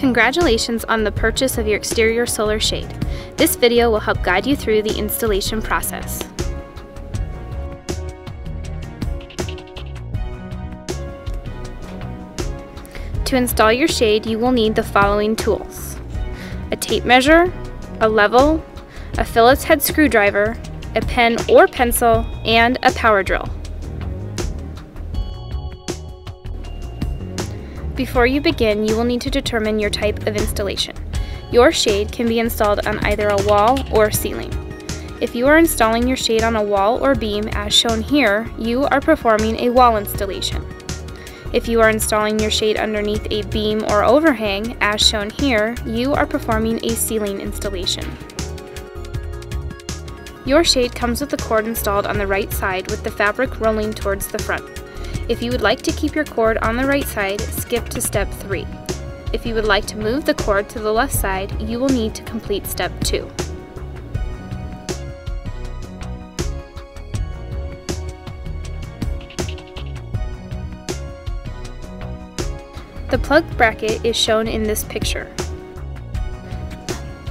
Congratulations on the purchase of your exterior solar shade. This video will help guide you through the installation process. To install your shade, you will need the following tools: a tape measure, a level, a Phillips head screwdriver, a pen or pencil, and a power drill. Before you begin, you will need to determine your type of installation. Your shade can be installed on either a wall or ceiling. If you are installing your shade on a wall or beam as shown here, you are performing a wall installation. If you are installing your shade underneath a beam or overhang as shown here, you are performing a ceiling installation. Your shade comes with the cord installed on the right side with the fabric rolling towards the front. If you would like to keep your cord on the right side, skip to step 3. If you would like to move the cord to the left side, you will need to complete step 2. The plug bracket is shown in this picture.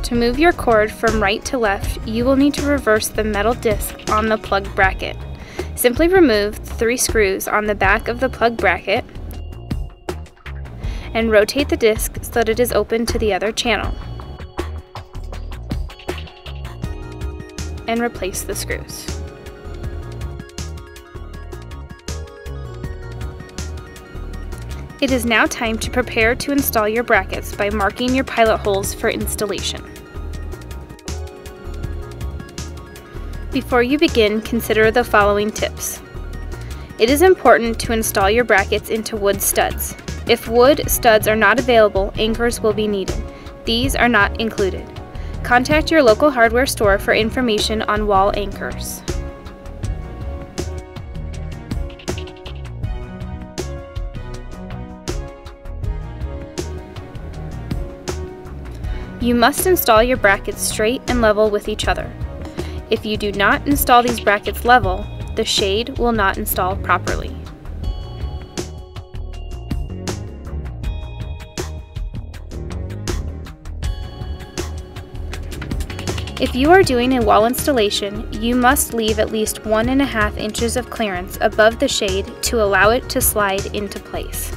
To move your cord from right to left, you will need to reverse the metal disc on the plug bracket. Simply remove the 3 screws on the back of the plug bracket and rotate the disc so that it is open to the other channel. And replace the screws. It is now time to prepare to install your brackets by marking your pilot holes for installation. Before you begin, consider the following tips. It is important to install your brackets into wood studs. If wood studs are not available, anchors will be needed. These are not included. Contact your local hardware store for information on wall anchors. You must install your brackets straight and level with each other. If you do not install these brackets level, the shade will not install properly. If you are doing a wall installation, you must leave at least 1.5 inches of clearance above the shade to allow it to slide into place.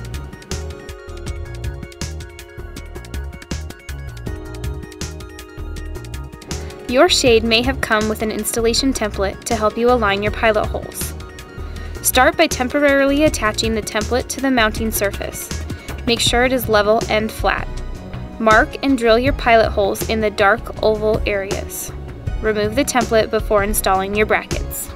Your shade may have come with an installation template to help you align your pilot holes. Start by temporarily attaching the template to the mounting surface. Make sure it is level and flat. Mark and drill your pilot holes in the dark oval areas. Remove the template before installing your brackets.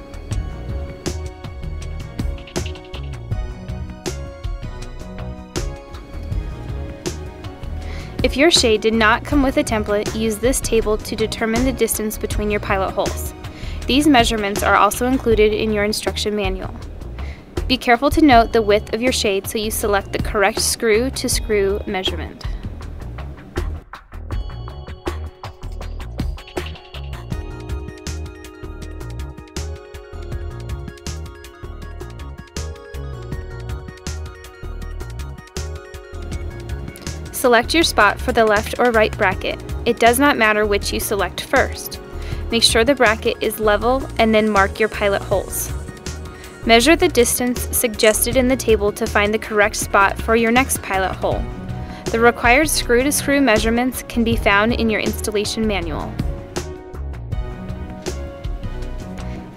If your shade did not come with a template, use this table to determine the distance between your pilot holes. These measurements are also included in your instruction manual. Be careful to note the width of your shade so you select the correct screw-to-screw measurement. Select your spot for the left or right bracket. It does not matter which you select first. Make sure the bracket is level and then mark your pilot holes. Measure the distance suggested in the table to find the correct spot for your next pilot hole. The required screw-to-screw measurements can be found in your installation manual.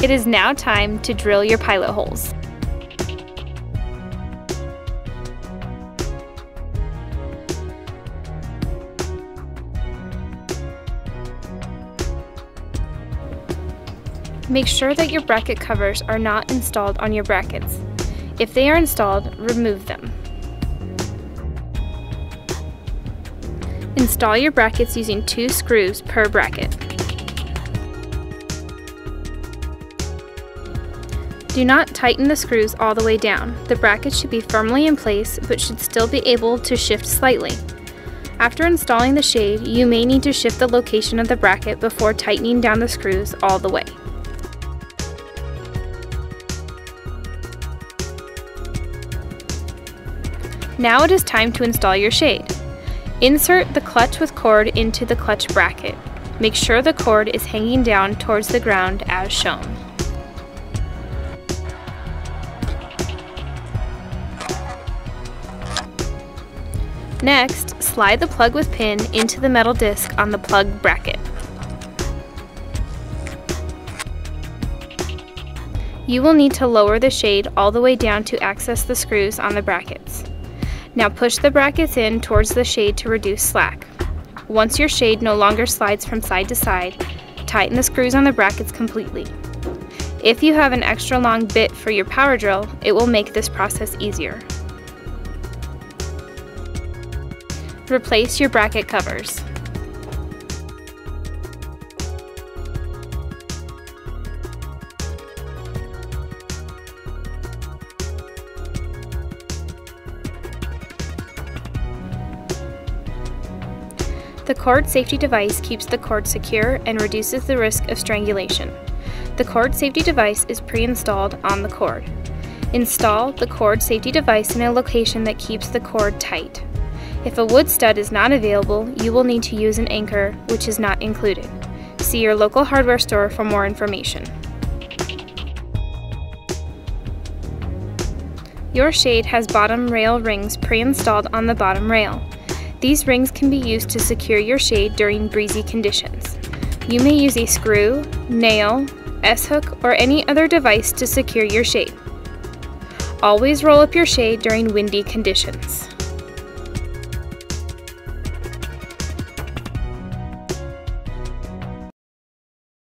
It is now time to drill your pilot holes. Make sure that your bracket covers are not installed on your brackets. If they are installed, remove them. Install your brackets using 2 screws per bracket. Do not tighten the screws all the way down. The bracket should be firmly in place but should still be able to shift slightly. After installing the shade, you may need to shift the location of the bracket before tightening down the screws all the way. Now it is time to install your shade. Insert the clutch with cord into the clutch bracket. Make sure the cord is hanging down towards the ground as shown. Next, slide the plug with pin into the metal disc on the plug bracket. You will need to lower the shade all the way down to access the screws on the brackets. Now push the brackets in towards the shade to reduce slack. Once your shade no longer slides from side to side, tighten the screws on the brackets completely. If you have an extra long bit for your power drill, it will make this process easier. Replace your bracket covers. The cord safety device keeps the cord secure and reduces the risk of strangulation. The cord safety device is pre-installed on the cord. Install the cord safety device in a location that keeps the cord tight. If a wood stud is not available, you will need to use an anchor, which is not included. See your local hardware store for more information. Your shade has bottom rail rings pre-installed on the bottom rail. These rings can be used to secure your shade during breezy conditions. You may use a screw, nail, S-hook, or any other device to secure your shade. Always roll up your shade during windy conditions.